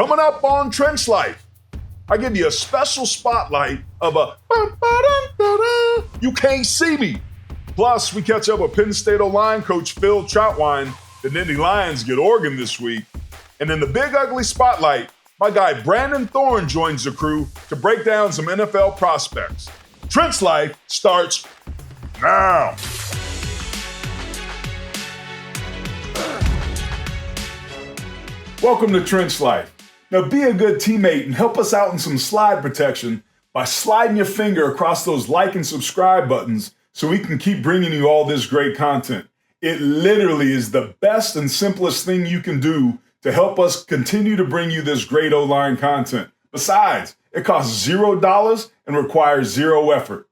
Coming up on Trench Life, I give you a special spotlight of a you can't see me. Plus, we catch up with Penn State O-line coach Phil Trautwein. The Nittany Lions get Oregon this week. And in the big ugly spotlight, my guy Brandon Thorn joins the crew to break down some NFL prospects. Trench Life starts now. Welcome to Trench Life. Now be a good teammate and help us out in some slide protection by sliding your finger across those like and subscribe buttons so we can keep bringing you all this great content. It literally is the best and simplest thing you can do to help us continue to bring you this great O-line content. Besides, it costs $0 and requires zero effort.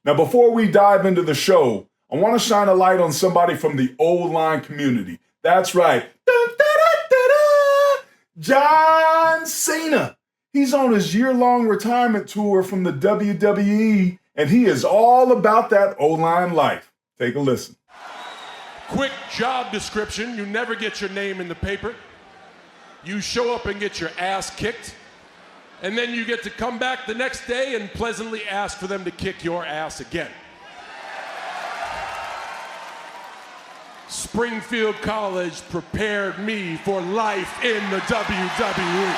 Now, before we dive into the show, I want to shine a light on somebody from the O-line community. That's right. John Cena. He's on his year-long retirement tour from the WWE, and he is all about that O-line life. Take a listen. Quick job description. You never get your name in the paper. You show up and get your ass kicked, and then you get to come back the next day and pleasantly ask for them to kick your ass again. Springfield College prepared me for life in the WWE.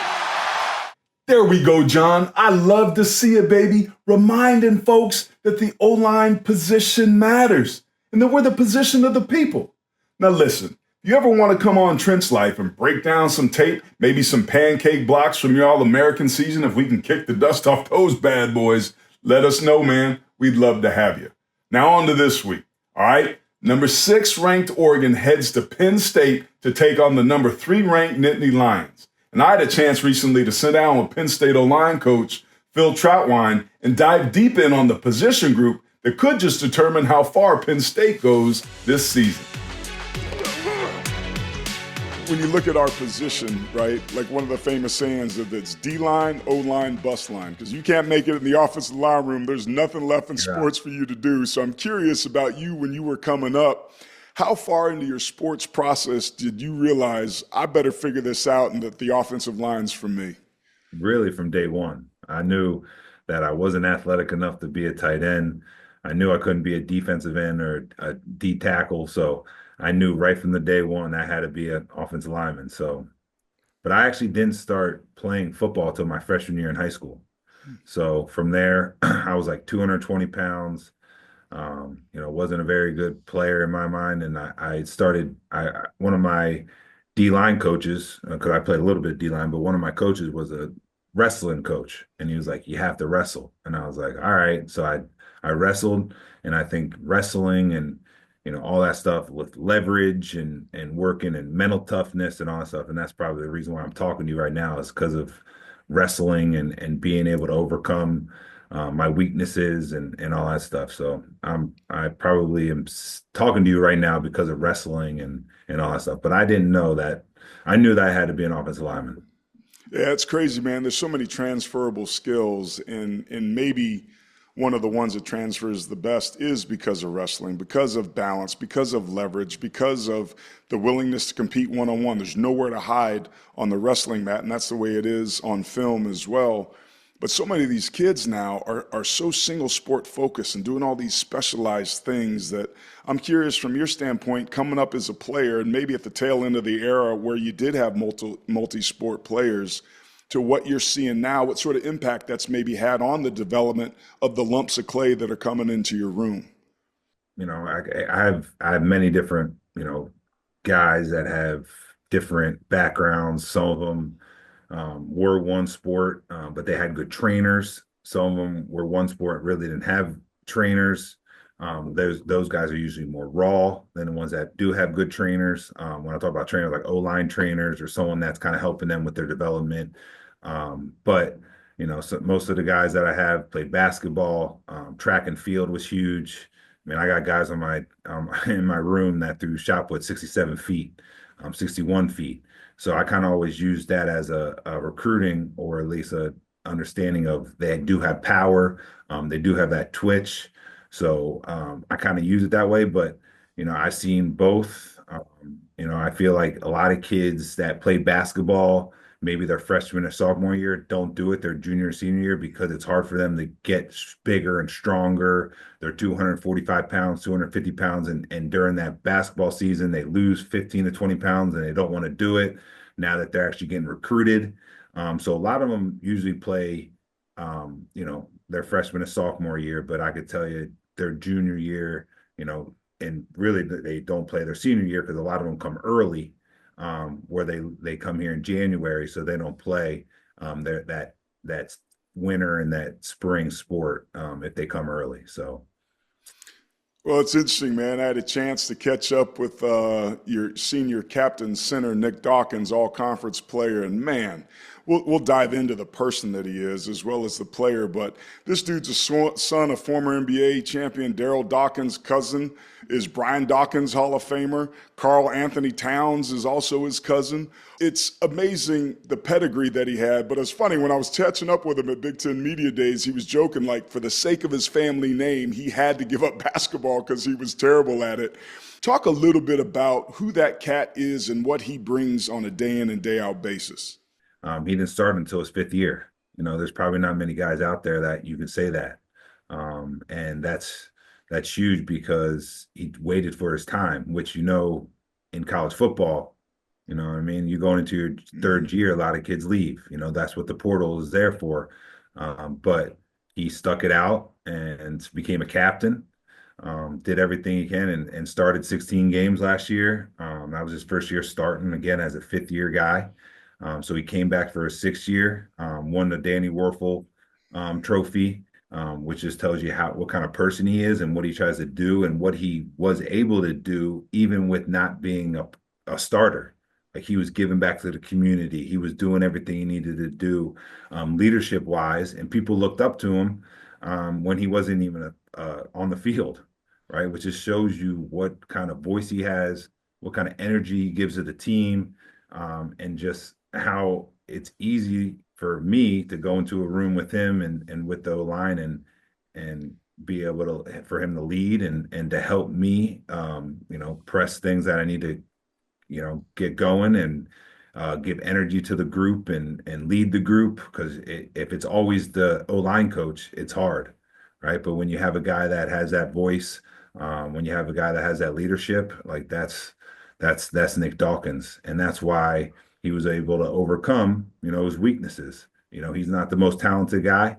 There we go, John. I love to see it, baby. Reminding folks that the O-line position matters and that we're the position of the people. Now listen, if you ever want to come on Trench Life and break down some tape, maybe some pancake blocks from your All-American season, if we can kick the dust off those bad boys, let us know, man. We'd love to have you. Now on to this week, all right? Number 6 ranked Oregon heads to Penn State to take on the number 3 ranked Nittany Lions. And I had a chance recently to sit down with Penn State O-line coach Phil Trautwein and dive deep in on the position group that could just determine how far Penn State goes this season. When you look at our position, right, like one of the famous sayings that it's D-line, O-line, bus line, because you can't make it in the offensive line room. There's nothing left in sports for you to do. So I'm curious about you when you were coming up. How far into your sports process did you realize I better figure this out and that the offensive line's for me? Really from day one. I knew that I wasn't athletic enough to be a tight end. I knew I couldn't be a defensive end or a D tackle. So I knew right from the day one I had to be an offensive lineman. So, but I actually didn't start playing football until my freshman year in high school. So from there, I was like 220 pounds. Wasn't a very good player in my mind. And one of my D-line coaches, because I played a little bit of D-line, but one of my coaches was a wrestling coach. And he was like, you have to wrestle. And I was like, all right. So I wrestled, and I think wrestling and, all that stuff with leverage and working and mental toughness and all that stuff. And that's probably the reason why I'm talking to you right now is because of wrestling and being able to overcome my weaknesses and all that stuff. So I probably am talking to you right now because of wrestling and all that stuff. But I didn't know that. I knew that I had to be an offensive lineman. Yeah, it's crazy, man. There's so many transferable skills, and maybe one of the ones that transfers the best is because of wrestling, because of balance, because of leverage, because of the willingness to compete one-on-one. There's nowhere to hide on the wrestling mat, and that's the way it is on film as well. But so many of these kids now are so single sport focused and doing all these specialized things that I'm curious from your standpoint, coming up as a player and maybe at the tail end of the era where you did have multi-sport players, to what you're seeing now, what sort of impact that's maybe had on the development of the lumps of clay that are coming into your room. I have many different, guys that have different backgrounds. Some of them were one sport, but they had good trainers. Some of them were one sport, really didn't have trainers. Those guys are usually more raw than the ones that do have good trainers. When I talk about trainers, like O-line trainers or someone that's kind of helping them with their development. But so most of the guys that I have played basketball. Track and field was huge. I mean, I got guys on my in my room that threw shot put 67 feet, 61 feet. So I kind of always use that as a recruiting, or at least a understanding of they do have power. They do have that twitch. So I kind of use it that way. But I've seen both. I feel like a lot of kids that play basketball maybe their freshman or sophomore year don't do it their junior or senior year because it's hard for them to get bigger and stronger. They're 245 pounds, 250 pounds, and during that basketball season, they lose 15 to 20 pounds and they don't want to do it now that they're actually getting recruited. So a lot of them usually play, their freshman and sophomore year, but I could tell you their junior year, and really they don't play their senior year because a lot of them come early, where they come here in January, so they don't play that winter and that spring sport if they come early. So Well, it's interesting, man. I had a chance to catch up with your senior captain center, Nick Dawkins, all conference player. And man, we'll dive into the person that he is as well as the player. But this dude's a son of former NBA champion Daryl Dawkins' cousin is Brian Dawkins, Hall of Famer. Carl Anthony Towns is also his cousin. It's amazing the pedigree that he had. But it's funny, when I was catching up with him at Big Ten Media Days, he was joking like for the sake of his family name, he had to give up basketball because he was terrible at it. Talk a little bit about who that cat is and what he brings on a day in and day out basis. he didn't start until his fifth year. There's probably not many guys out there that you can say that. And that's huge because he waited for his time, which in college football, what I mean? You're going into your third year, a lot of kids leave. That's what the portal is there for. But he stuck it out and became a captain. Did everything he can and started 16 games last year. That was his first year starting again as a fifth year guy. So he came back for his sixth year, won the Danny Werfel trophy, which just tells you what kind of person he is and what he tries to do and what he was able to do, even with not being a starter. Like he was giving back to the community. He was doing everything he needed to do, leadership wise, and people looked up to him when he wasn't even on the field, right? Which just shows you what kind of voice he has, what kind of energy he gives to the team, and just how it's easy for me to go into a room with him and with the line and be able for him to lead and to help me, press things that I need to, get going and give energy to the group and lead the group. Because if it's always the O-line coach, it's hard, right? But when you have a guy that has that voice, when you have a guy that has that leadership, like that's Nick Dawkins, and that's why he was able to overcome, his weaknesses. He's not the most talented guy,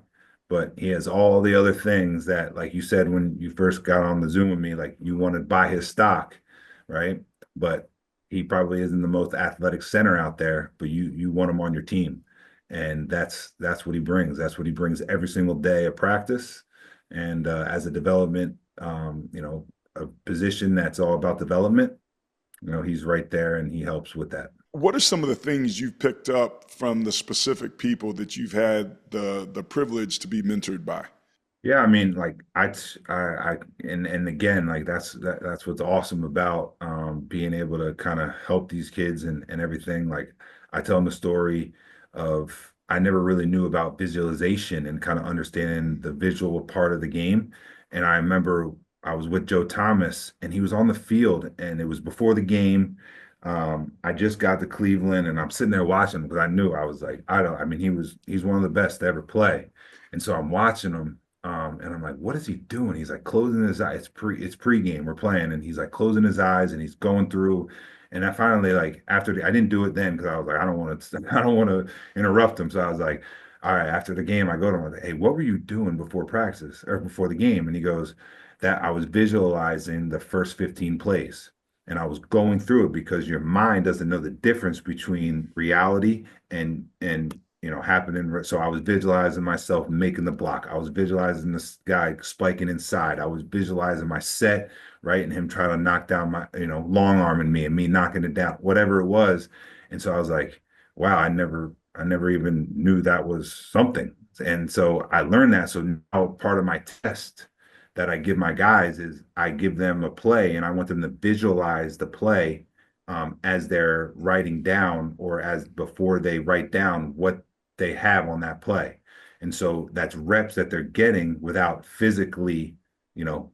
but he has all the other things that, like you said when you first got on the Zoom with me, like you want to buy his stock, right? But he probably isn't the most athletic center out there, but you want him on your team. And that's what he brings. That's what he brings every single day of practice. And as a development, a position that's all about development, he's right there and he helps with that. What are some of the things you've picked up from the specific people that you've had the privilege to be mentored by? Yeah, I mean, like and again, like that's what's awesome about being able to kind of help these kids and everything. Like I tell them the story of I never really knew about visualization and kind of understanding the visual part of the game. And I remember I was with Joe Thomas and he was on the field and it was before the game. I just got to Cleveland and I'm sitting there watching because I knew I was like, he's one of the best to ever play. And so I'm watching him. And I'm like, what is he doing? He's like closing his eyes. It's pregame. We're playing, and he's like closing his eyes and he's going through. And I finally like I didn't do it then because I was like, I don't want to interrupt him. So I was like, all right. After the game, I go to him, like, hey, what were you doing before practice or before the game? And he goes, that I was visualizing the first 15 plays. And I was going through it because your mind doesn't know the difference between reality and happening. So I was visualizing myself making the block. I was visualizing this guy spiking inside. I was visualizing my set, right? And him trying to knock down my, long arming me and me knocking it down, whatever it was. And so I was like, wow, I never even knew that was something. And so I learned that. So now part of my test that I give my guys is I give them a play and I want them to visualize the play as they're writing down or as before they write down what they have on that play. And so that's reps that they're getting without physically,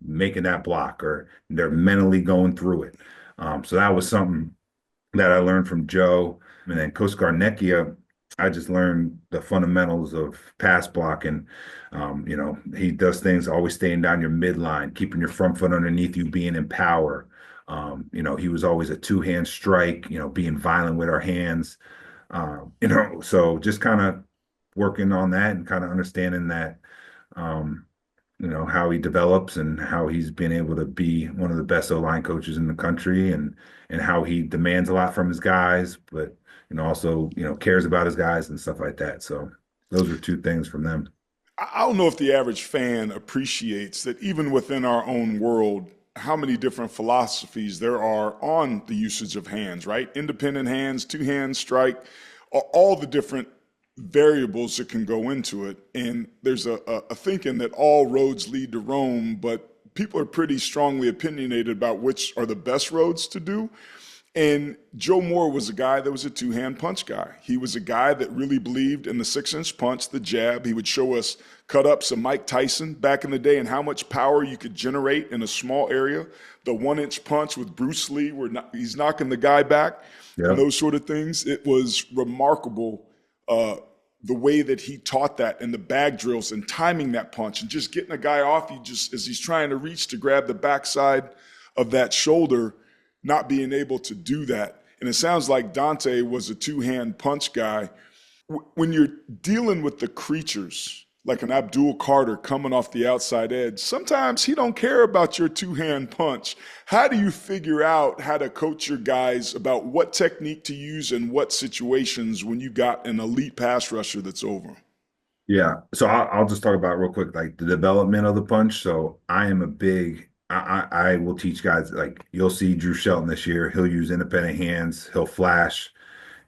making that block or they're mentally going through it. So that was something that I learned from Joe. And then Coach Garnecchia, I just learned the fundamentals of pass blocking. He does things always staying down your midline, keeping your front foot underneath you, being in power. He was always a two-hand strike, being violent with our hands. So just kind of working on that and kind of understanding that, um, how he develops and how he's been able to be one of the best O-line coaches in the country and how he demands a lot from his guys, but also, cares about his guys and stuff like that. So those are two things from them. I don't know if the average fan appreciates that even within our own world, how many different philosophies there are on the usage of hands, right? Independent hands, two hand strike, all the different variables that can go into it. And there's a thinking that all roads lead to Rome, but people are pretty strongly opinionated about which are the best roads to do. And Joe Moore was a guy that was a two-hand punch guy. He was a guy that really believed in the 6-inch punch, the jab. He would show us cut-ups of Mike Tyson back in the day and how much power you could generate in a small area. The 1-inch punch with Bruce Lee, where he's knocking the guy back, and Yeah. those sort of things. It was remarkable the way that he taught that and the bag drills and timing that punch and just getting a guy off you just as he's trying to reach to grab the backside of that shoulder, not being able to do that. And it sounds like Dante was a two-hand punch guy. When you're dealing with the creatures, like an Abdul Carter coming off the outside edge, sometimes he don't care about your two-hand punch. How do you figure out how to coach your guys about what technique to use in what situations when you got an elite pass rusher that's over? Yeah. So I'll just talk about real quick, like the development of the punch. So I am a big, I will teach guys, like you'll see Drew Shelton this year. He'll use independent hands. He'll flash.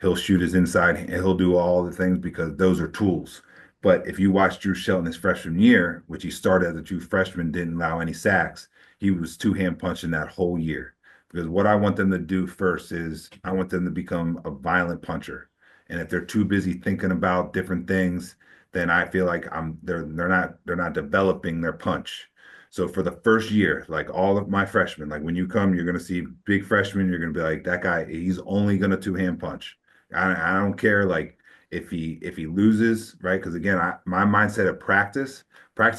He'll shoot his inside. He'll do all the things because those are tools. But if you watch Drew Shelton his freshman year, which he started as a true freshman, didn't allow any sacks, he was two-hand punching that whole year. Because what I want them to do first is I want them to become a violent puncher. And if they're too busy thinking about different things, then I feel like they're not developing their punch. So for the first year, like all of my freshmen, like when you come, you're gonna see big freshmen, you're gonna be like, that guy, he's only gonna two-hand punch. I don't care like if he loses, right? Because again, my mindset of practice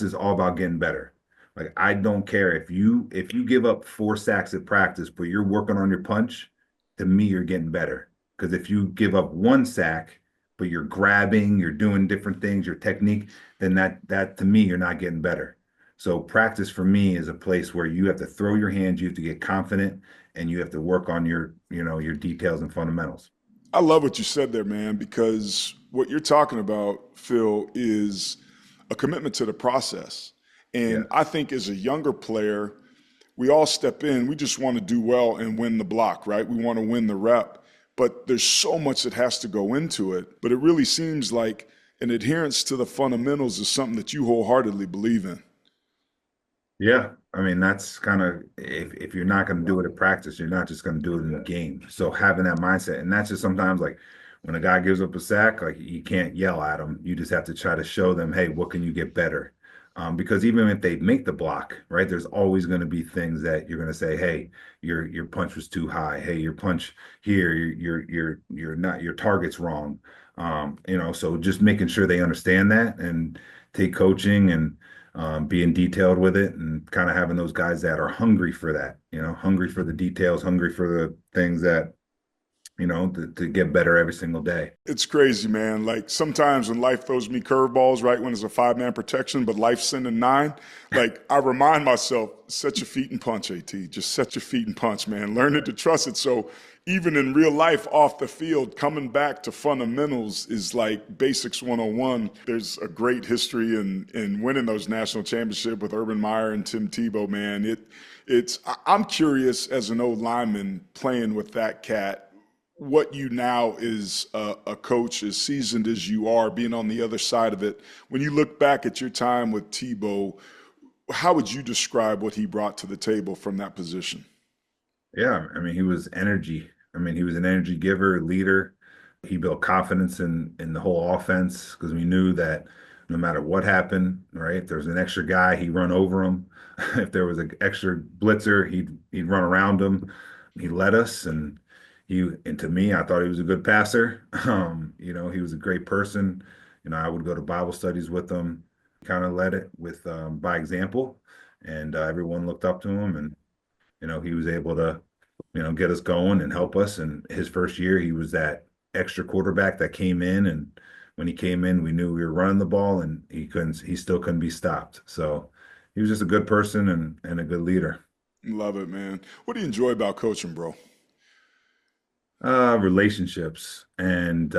is all about getting better. Like I don't care if you give up 4 sacks at practice, but you're working on your punch, to me, you're getting better. Because if you give up 1 sack, but you're grabbing, you're doing different things, your technique, then that to me, you're not getting better. So practice for me is a place where you have to throw your hands, you have to get confident, and you have to work on your details and fundamentals. I love what you said there, man, because what you're talking about, Phil, is a commitment to the process. Yeah. And I think as a younger player, we all step in, we just want to do well and win the block, right? We want to win the rep. But there's so much that has to go into it. But it really seems like an adherence to the fundamentals is something that you wholeheartedly believe in. Yeah, I mean that's kind of if you're not going to do it at practice, you're not just going to do it in the game. So having that mindset, and that's just sometimes like when a guy gives up a sack, like you can't yell at them. You just have to try to show them, hey, what can you get better? Because even if they make the block, right, there's always going to be things that you're going to say, hey, your punch was too high. Hey, your punch here, you're not your target's wrong. So just making sure they understand that and take coaching and being detailed with it and kind of having those guys that are hungry for that, hungry for the details, hungry for the things that, to get better every single day. It's crazy, man. Like sometimes when life throws me curveballs, right, when it's a 5-man protection, but life's sending 9, like I remind myself, set your feet and punch, AT. Just set your feet and punch, man. Learn to trust it. So even in real life off the field, coming back to fundamentals is like basics 101. There's a great history in winning those national championships with Urban Meyer and Tim Tebow, man. I'm curious as an old lineman playing with that cat, what you now is a coach, as seasoned as you are, being on the other side of it. When you look back at your time with Tebow, how would you describe what he brought to the table from that position? Yeah, I mean, he was energy. I mean, he was an energy giver, leader. He built confidence in the whole offense because we knew that no matter what happened, right? If there was an extra guy, he'd run over him. If there was an extra blitzer, he'd run around him. He led us, and And to me, I thought he was a good passer. He was a great person. I would go to Bible studies with him, kind of led it with by example, and everyone looked up to him, and he was able to, get us going and help us. And his first year, he was that extra quarterback that came in, and when he came in, we knew we were running the ball, and he still couldn't be stopped. So he was just a good person and a good leader. Love it, man. What do you enjoy about coaching, bro? Relationships and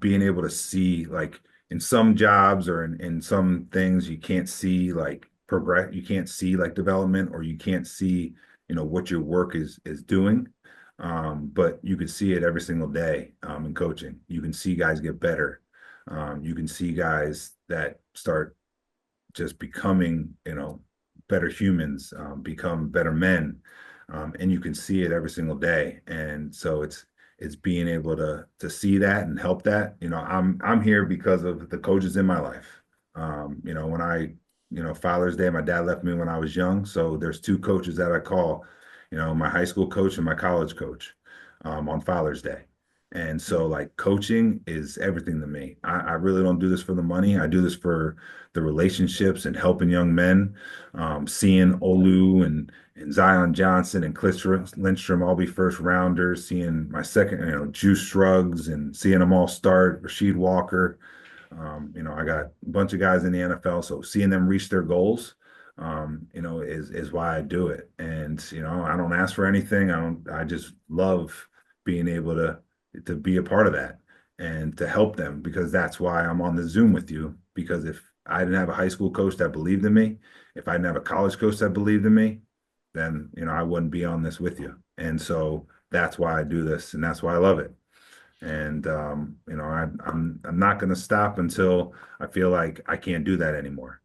being able to see, like, in some jobs or in some things you can't see like progress, you can't see like development, or you can't see what your work is doing, but you can see it every single day. In coaching, you can see guys get better. You can see guys that start just becoming better humans, become better men, and you can see it every single day. And so it's being able to see that and help that. I'm here because of the coaches in my life. When Father's Day, my dad left me when I was young, so there's two coaches that I call, my high school coach and my college coach, on Father's Day. And so, like, coaching is everything to me. I really don't do this for the money. I do this for the relationships and helping young men. Seeing Olu and Zion Johnson and Cliff Lindstrom all be first rounders, seeing my second, Juice Shrugs, and seeing them all start, Rasheed Walker. I got a bunch of guys in the NFL, so seeing them reach their goals, is why I do it. And, I don't ask for anything. I just love being able to be a part of that and to help them, because that's why I'm on the Zoom with you. Because if I didn't have a high school coach that believed in me, if I didn't have a college coach that believed in me, then, I wouldn't be on this with you. And so that's why I do this, and that's why I love it. And, I'm not going to stop until I feel like I can't do that anymore.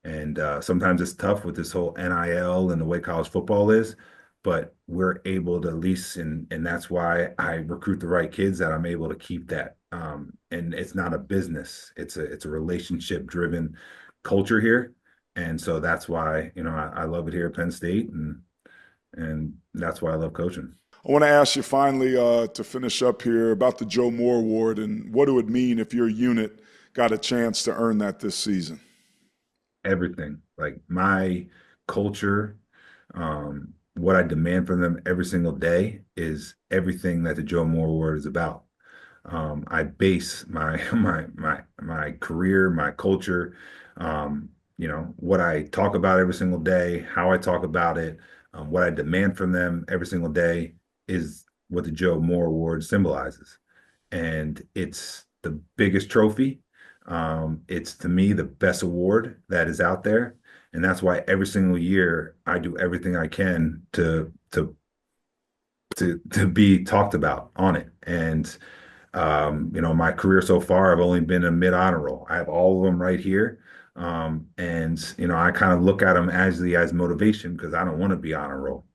And sometimes it's tough with this whole NIL and the way college football is, but we're able to at least, and that's why I recruit the right kids, that I'm able to keep that. And it's not a business; it's a relationship driven culture here, and so that's why I love it here at Penn State, and that's why I love coaching. I want to ask you finally, to finish up here, about the Joe Moore Award and what it would mean if your unit got a chance to earn that this season. Everything, like my culture, what I demand from them every single day is everything that the Joe Moore Award is about. I base my my career, my culture, what I talk about every single day, how I talk about it, what I demand from them every single day is what the Joe Moore Award symbolizes. And it's the biggest trophy. It's, to me, the best award that is out there. And that's why every single year I do everything I can to be talked about on it. And my career so far, I've only been a mid honor roll. I have all of them right here. And I kind of look at them as motivation, because I don't want to be honor roll.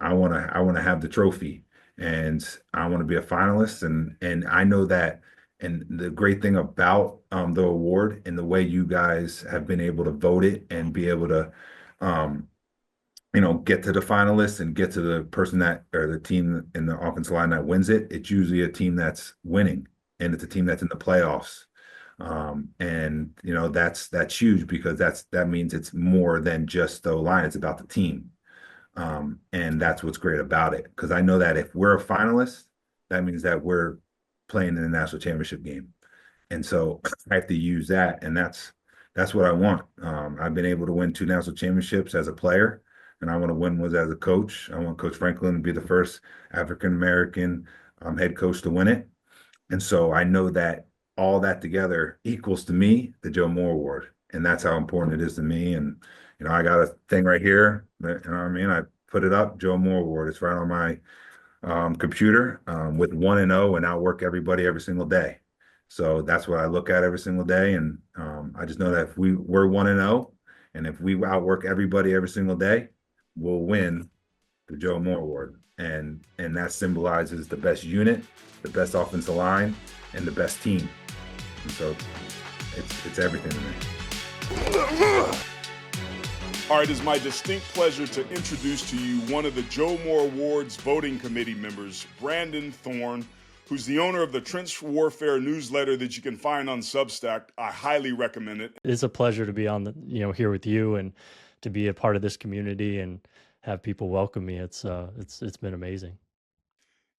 I want to have the trophy, and I want to be a finalist. And I know that. And the great thing about the award, and the way you guys have been able to vote it and be able to, get to the finalists and get to the person that, or the team in the offensive line that wins it, it's usually a team that's winning, and it's a team that's in the playoffs. And that's huge, because that means it's more than just the line; it's about the team. And that's what's great about it, because I know that if we're a finalist, that means that we're playing in the national championship game. And so I have to use that, and that's what I want. I've been able to win 2 national championships as a player, and I want to win one as a coach. I want Coach Franklin to be the first African American head coach to win it. And so I know that all that together equals, to me, the Joe Moore Award, and that's how important it is to me. And I got a thing right here. You know what I mean? I put it up, Joe Moore Award. It's right on my computer, with 1-0, and outwork everybody every single day. So that's what I look at every single day. And I just know that if we're 1-0, and if we outwork everybody every single day, we'll win the Joe Moore Award. And that symbolizes the best unit, the best offensive line, and the best team. And so it's everything to me. All right, it's my distinct pleasure to introduce to you one of the Joe Moore Awards voting committee members, Brandon Thorn, who's the owner of the Trench Warfare newsletter that you can find on Substack. I highly recommend it. It's a pleasure to be on here with you and to be a part of this community and have people welcome me. It's been amazing.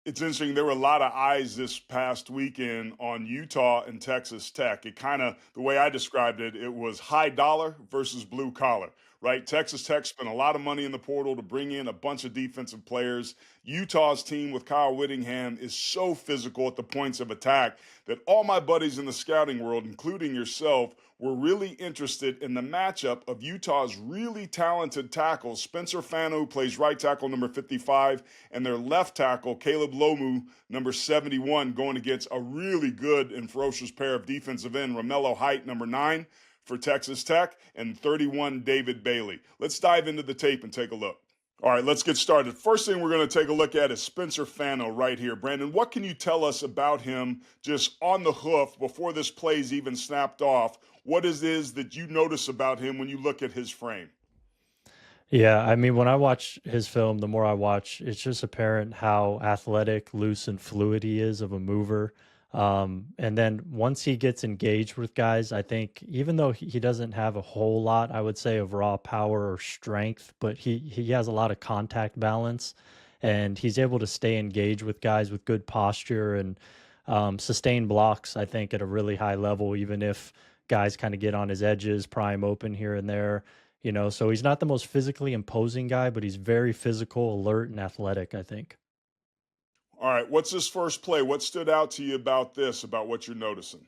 It's interesting. There were a lot of eyes this past weekend on Utah and Texas Tech. It kind of, the way I described it, it was high dollar versus blue collar, right? Texas Tech spent a lot of money in the portal to bring in a bunch of defensive players. Utah's team with Kyle Whittingham is so physical at the points of attack that all my buddies in the scouting world, including yourself, were really interested in the matchup of Utah's really talented tackles, Spencer Fano, plays right tackle number 55, and their left tackle, Caleb Lomu, number 71, going against a really good and ferocious pair of defensive end, Romello Height, number 9, for Texas Tech, and 31, David Bailey. Let's dive into the tape and take a look. All right, let's get started. First thing we're going to take a look at is Spencer Fano right here. Brandon, what can you tell us about him just on the hoof before this play's even snapped off? What is that you notice about him when you look at his frame? Yeah, I mean, when I watch his film, the more I watch, it's just apparent how athletic, loose, and fluid he is of a mover. And then once he gets engaged with guys, I think even though he doesn't have a whole lot, I would say, of raw power or strength, but he has a lot of contact balance, and he's able to stay engaged with guys with good posture and sustain blocks, I think, at a really high level, even if guys kind of get on his edges, pry him open here and there. So he's not the most physically imposing guy, but he's very physical, alert, and athletic, I think. All right, what's this first play? What stood out to you about this, about what you're noticing?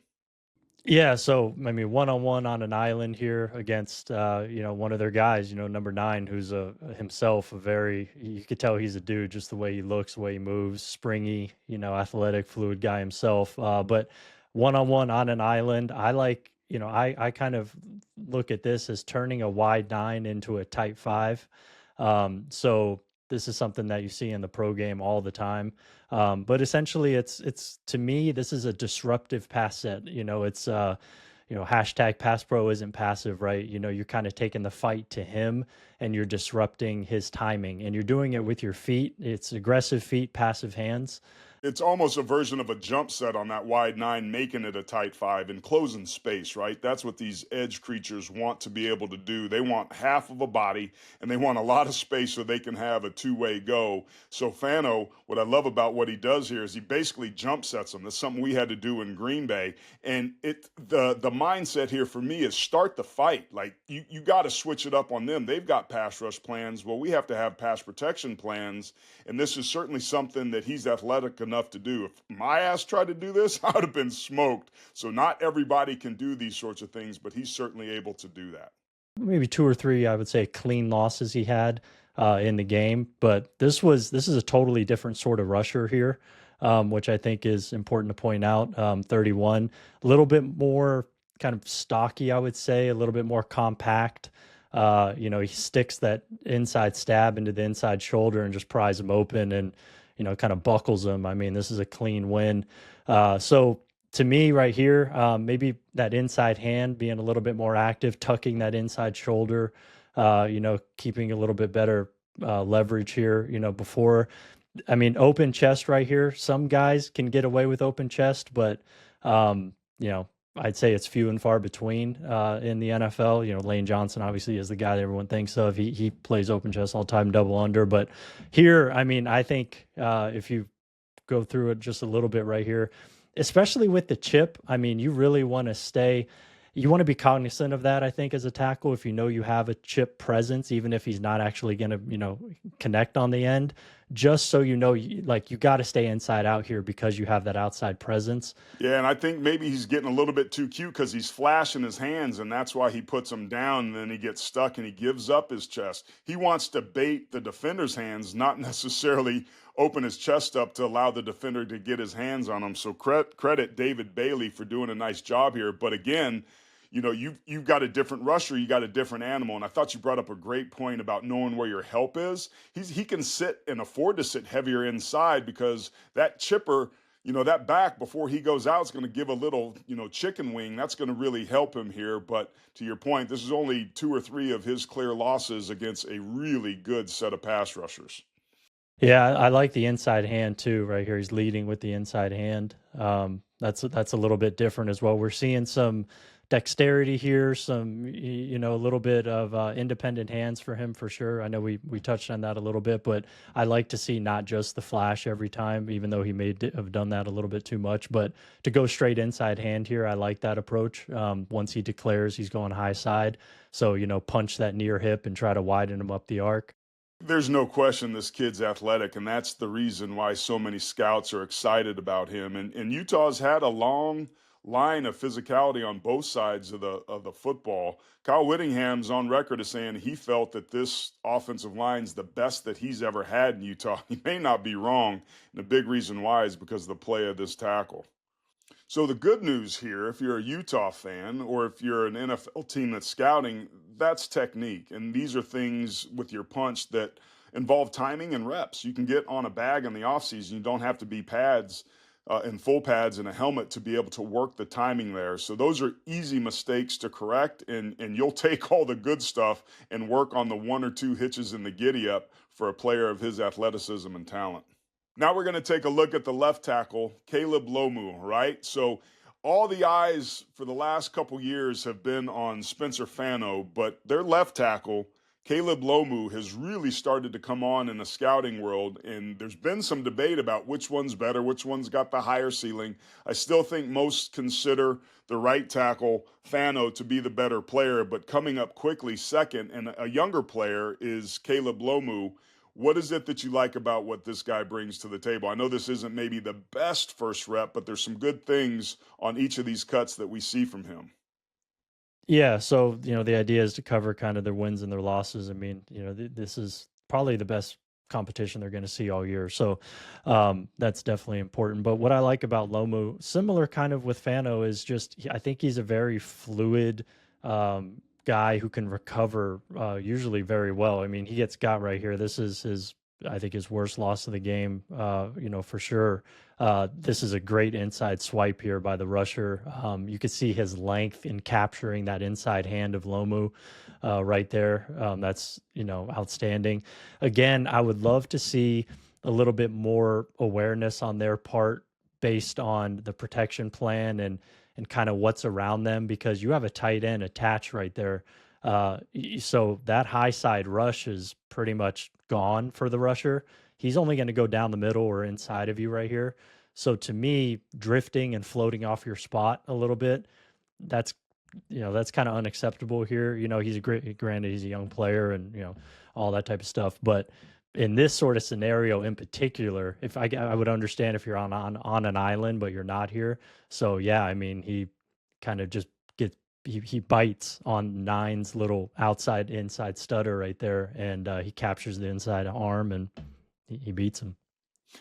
Yeah, so I mean, one-on-one on an island here against one of their guys, number 9, who's himself a very, you could tell he's a dude, just the way he looks, the way he moves, springy, athletic, fluid guy himself. But one-on-one on an island, I like, I kind of look at this as turning a wide 9 into a tight 5. So this is something that you see in the pro game all the time. But essentially it's to me, this is a disruptive pass set. It's hashtag pass pro isn't passive, right? You're kind of taking the fight to him and you're disrupting his timing, and you're doing it with your feet. It's aggressive feet, passive hands. It's almost a version of a jump set on that wide 9, making it a tight 5 and closing space, right? That's what these edge creatures want to be able to do. They want half of a body, and they want a lot of space so they can have a two-way go. So Fano, what I love about what he does here is he basically jump sets them. That's something we had to do in Green Bay. And the mindset here for me is start the fight. Like, you got to switch it up on them. They've got pass rush plans. Well, we have to have pass protection plans, and this is certainly something that he's athletic enough to do. If my ass tried to do this, I would have been smoked. So not everybody can do these sorts of things, but he's certainly able to do that. Maybe 2 or 3, I would say, clean losses he had in the game, but this is a totally different sort of rusher here, which I think is important to point out. 31, a little bit more kind of stocky, I would say, a little bit more compact. He sticks that inside stab into the inside shoulder and just pries him open and kind of buckles him. I mean, this is a clean win. So to me right here, maybe that inside hand being a little bit more active, tucking that inside shoulder, keeping a little bit better leverage here, before. I mean, open chest right here. Some guys can get away with open chest, but, I'd say it's few and far between in the NFL. Lane Johnson obviously is the guy that everyone thinks of. He plays open chest all the time, double under. But here, I mean, I think if you go through it just a little bit right here, especially with the chip, I mean, you really want to be cognizant of that, I think, as a tackle. If you have a chip presence, even if he's not actually going to, connect on the end, just so you got to stay inside out here because you have that outside presence. Yeah, and I think maybe he's getting a little bit too cute because he's flashing his hands, and that's why he puts them down, and then he gets stuck and he gives up his chest. He wants to bait the defender's hands, not necessarily open his chest up to allow the defender to get his hands on him. So credit David Bailey for doing a nice job here. But again, you've got a different rusher, you got a different animal. And I thought you brought up a great point about knowing where your help is. He can sit and afford to sit heavier inside because that chipper that back before he goes out is going to give a little, chicken wing. That's going to really help him here. But to your point, this is only 2 or 3 of his clear losses against a really good set of pass rushers. Yeah, I like the inside hand too. Right here, he's leading with the inside hand. That's a little bit different as well. We're seeing some dexterity here, a little bit of independent hands for him for sure. I know we touched on that a little bit, but I like to see not just the flash every time, even though he may have done that a little bit too much. But to go straight inside hand here, I like that approach. Once he declares he's going high side, so punch that near hip and try to widen him up the arc. There's no question this kid's athletic, and that's the reason why so many scouts are excited about him. And Utah's had a long line of physicality on both sides of the football. Kyle Whittingham's on record as saying he felt that this offensive line's the best that he's ever had in Utah. He may not be wrong, and the big reason why is because of the play of this tackle. So the good news here, if you're a Utah fan or if you're an NFL team that's scouting, that's technique. And these are things with your punch that involve timing and reps. You can get on a bag in the offseason. You don't have to be pads and full pads and a helmet to be able to work the timing there. So those are easy mistakes to correct, and you'll take all the good stuff and work on the 1 or 2 hitches in the giddy up for a player of his athleticism and talent. Now we're going to take a look at the left tackle, Caleb Lomu, right? So all the eyes for the last couple years have been on Spencer Fano, but their left tackle, Caleb Lomu, has really started to come on in the scouting world, and there's been some debate about which one's better, which one's got the higher ceiling. I still think most consider the right tackle, Fano, to be the better player, but coming up quickly second, and a younger player, is Caleb Lomu. What is it that you like about what this guy brings to the table? I know this isn't maybe the best first rep, but there's some good things on each of these cuts that we see from him. Yeah, so the idea is to cover kind of their wins and their losses. I mean, this is probably the best competition they're going to see all year, so that's definitely important. But what I like about Lomu, similar kind of with Fano, is just I think he's a very fluid guy who can recover usually very well. I mean, he gets got right here. This is I think his worst loss of the game, for sure. This is a great inside swipe here by the rusher. You could see his length in capturing that inside hand of Lomu right there. That's, outstanding. Again, I would love to see a little bit more awareness on their part based on the protection plan and kind of what's around them, because you have a tight end attached right there. So that high side rush is pretty much gone for the rusher. He's only going to go down the middle or inside of you right here. So to me, drifting and floating off your spot a little bit, that's kind of unacceptable here. He's granted he's a young player and, all that type of stuff. But in this sort of scenario in particular, if I would understand if you're on an island, but you're not here. So yeah, I mean, he kind of just he bites on Nine's little outside inside stutter right there, and he captures the inside arm and he beats him.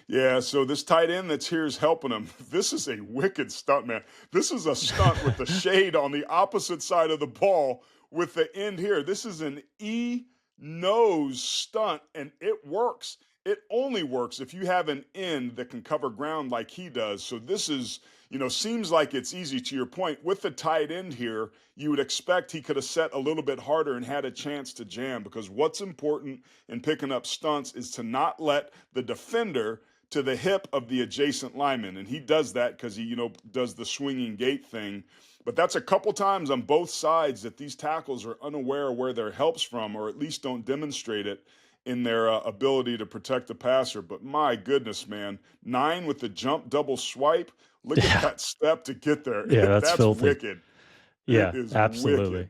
Yeah, so this tight end that's here is helping him. This is a wicked stunt, man. This is a stunt with the shade on the opposite side of the ball with the end here. This is an nose stunt, and it works. It only works if you have an end that can cover ground like he does. So this is, seems like it's easy. To your point, with the tight end here, you would expect he could have set a little bit harder and had a chance to jam, because what's important in picking up stunts is to not let the defender to the hip of the adjacent lineman. And he does that because he, does the swinging gait thing. But that's a couple times on both sides that these tackles are unaware where their help's from, or at least don't demonstrate it in their ability to protect the passer. But my goodness, man, 9 with the jump double swipe. Look at that step to get there. Yeah, that's filthy. Wicked. Yeah, it is absolutely. Wicked.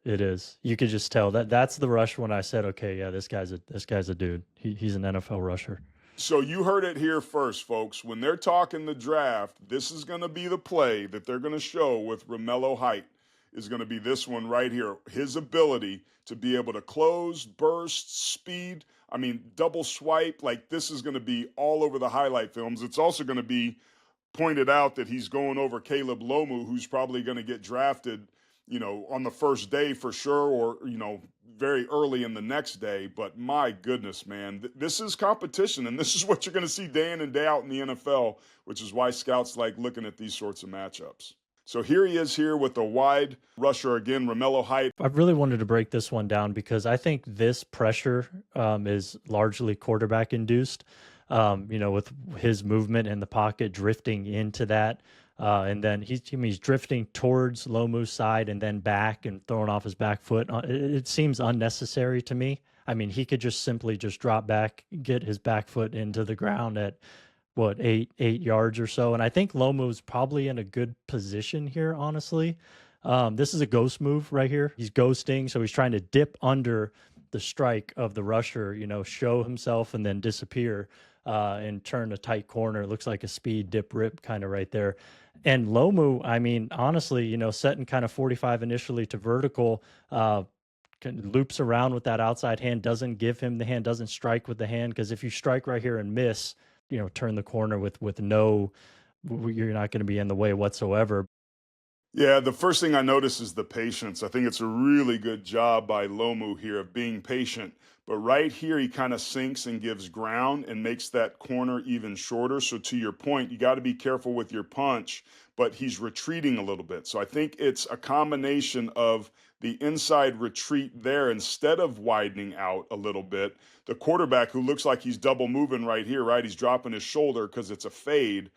It is. You could just tell that's the rush when I said, okay, yeah, this guy's a dude. He's an NFL rusher. So you heard it here first, folks. When they're talking the draft, this is going to be the play that they're going to show with Romello Height, is going to be this one right here. His ability to be able to close, burst, speed. I mean, double swipe. Like, this is going to be all over the highlight films. It's also going to be pointed out that he's going over Caleb Lomu, who's probably going to get drafted on the first day for sure, or, very early in the next day. But my goodness, man, this is competition, and this is what you're going to see day in and day out in the NFL, which is why scouts like looking at these sorts of matchups. So here he is here with the wide rusher again, Romello Height. I really wanted to break this one down because I think this pressure is largely quarterback induced, with his movement in the pocket drifting into that. And then he's drifting towards Lomu's side and then back and throwing off his back foot. It seems unnecessary to me. I mean, he could just simply just drop back, get his back foot into the ground at eight yards or so. And I think Lomu's probably in a good position here, honestly. This is a ghost move right here. He's ghosting, so he's trying to dip under the strike of the rusher, show himself and then disappear and turn a tight corner. It looks like a speed dip rip kind of right there. And Lomu, I mean, honestly, setting kind of 45 initially to vertical, loops around with that outside hand, doesn't give him the hand, doesn't strike with the hand. Because if you strike right here and miss, turn the corner with no, you're not going to be in the way whatsoever. Yeah, the first thing I notice is the patience. I think it's a really good job by Lomu here of being patient. But right here, he kind of sinks and gives ground and makes that corner even shorter. So to your point, you got to be careful with your punch, but he's retreating a little bit. So I think it's a combination of the inside retreat there instead of widening out a little bit. The quarterback, who looks like he's double moving right here, right? He's dropping his shoulder because it's a fade.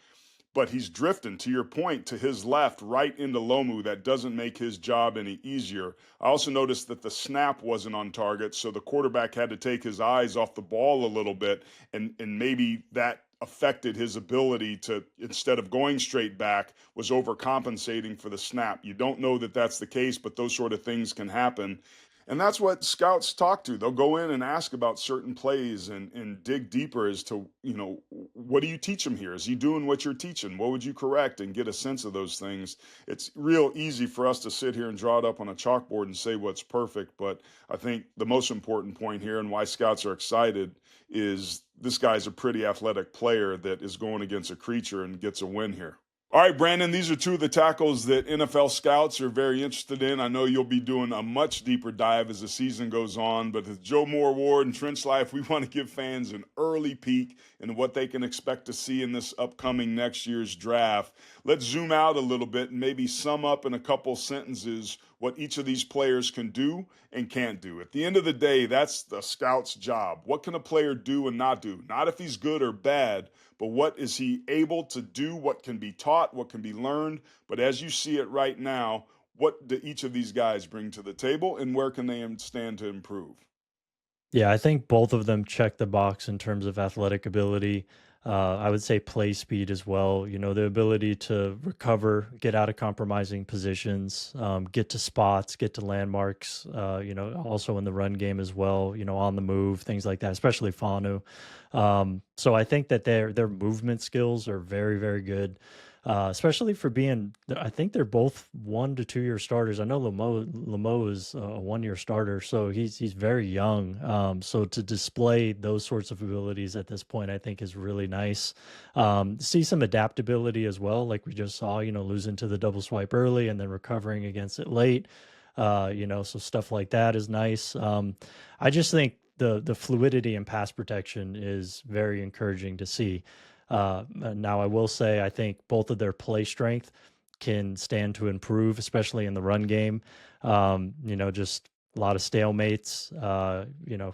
But he's drifting, to your point, to his left, right into Lomu. That doesn't make his job any easier. I also noticed that the snap wasn't on target, so the quarterback had to take his eyes off the ball a little bit, and maybe that affected his ability to, instead of going straight back, was overcompensating for the snap. You don't know that that's the case, but those sort of things can happen. And that's what scouts talk to. They'll go in and ask about certain plays and dig deeper as to, what do you teach him here? Is he doing what you're teaching? What would you correct? And get a sense of those things. It's real easy for us to sit here and draw it up on a chalkboard and say what's perfect. But I think the most important point here and why scouts are excited is this guy's a pretty athletic player that is going against a creature and gets a win here. All right, Brandon, these are two of the tackles that NFL scouts are very interested in. I know you'll be doing a much deeper dive as the season goes on, but with Joe Moore Award and Trench Life, we want to give fans an early peek into what they can expect to see in this upcoming next year's draft. Let's zoom out a little bit and maybe sum up in a couple sentences what each of these players can do and can't do. At the end of the day, that's the scout's job. What can a player do and not do? Not if he's good or bad, but what is he able to do, what can be taught, what can be learned. But as you see it right now, what do each of these guys bring to the table and where can they stand to improve? Yeah, I think both of them check the box in terms of athletic ability. I would say play speed as well. The ability to recover, get out of compromising positions, get to spots, get to landmarks, also in the run game as well, on the move, things like that, especially Fano. So I think that their movement skills are very, very good. Especially for being, I think they're both 1 to 2 year starters. I know Lomu is a 1 year starter, so he's very young. So to display those sorts of abilities at this point, I think is really nice. See some adaptability as well, like we just saw, losing to the double swipe early and then recovering against it late. So stuff like that is nice. I just think the fluidity in pass protection is very encouraging to see. Now, I will say I think both of their play strength can stand to improve, especially in the run game. Just a lot of stalemates,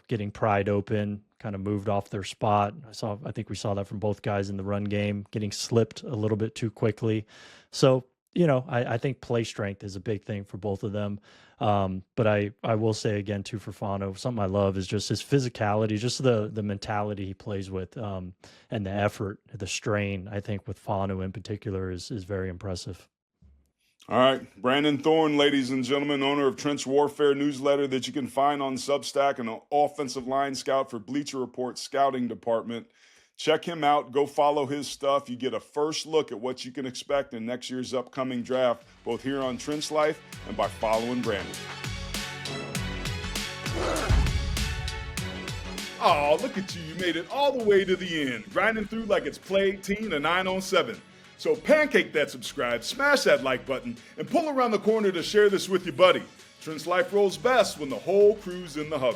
getting pried open, kind of moved off their spot. I think we saw that from both guys in the run game, getting slipped a little bit too quickly. So, I think play strength is a big thing for both of them. But I will say again, too, for Fano, something I love is just his physicality, just the mentality he plays with, and the effort, the strain, I think with Fano in particular is very impressive. All right, Brandon Thorn, ladies and gentlemen, owner of Trench Warfare newsletter that you can find on Substack, and an offensive line scout for Bleacher Report scouting department. Check him out. Go follow his stuff. You get a first look at what you can expect in next year's upcoming draft, both here on Trench Life and by following Brandon. Oh, look at you. You made it all the way to the end, grinding through like it's play 18 or 9 on 7. So pancake that subscribe, smash that like button, and pull around the corner to share this with your buddy. Trent's life rolls best when the whole crew's in the huddle.